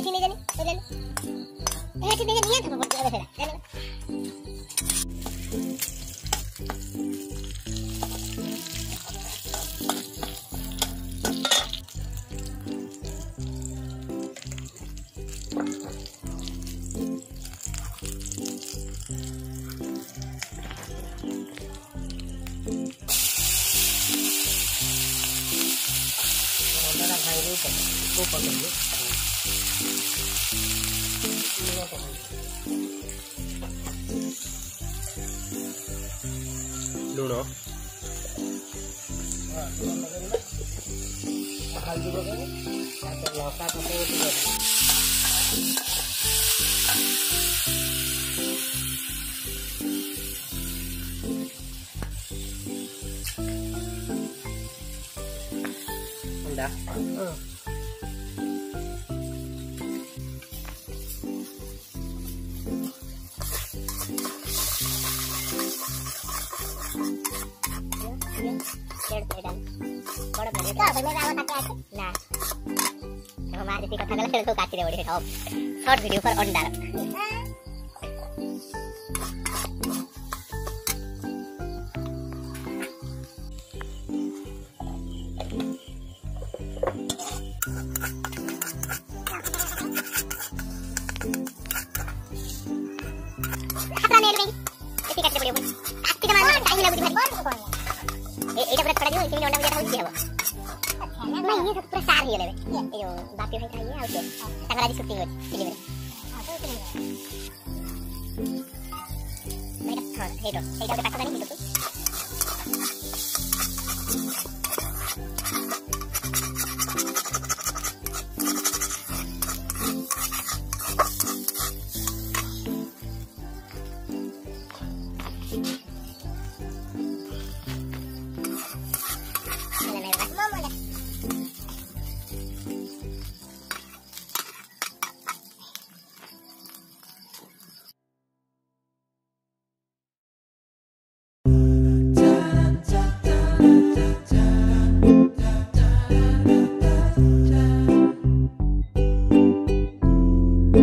एठी नहीं जानी तो ले एठी नहीं जानी था पड़ गया फेरा वो पकड़ लो लूण हल्दी लौका अंडा बड़ा बड़े का मैं रावत आके आके ना हमारे जैसी कथा गलत तो काटी दे बड़ी टॉप शॉर्ट वीडियो पर अंडा खतरा नहीं है ऐसी काट दे बड़ी काटी के मार टाइम लगुदी भाई एटा पूरा खड़ा जो इसमें अंडा बजा होती है वो अच्छा ना ये सब पूरा सार ही लेबे ये जो बापी भाई था ये आउट है तगड़ा दी शूटिंग होती फिल्म में बेटा हां हेडो हेडो के पास नहीं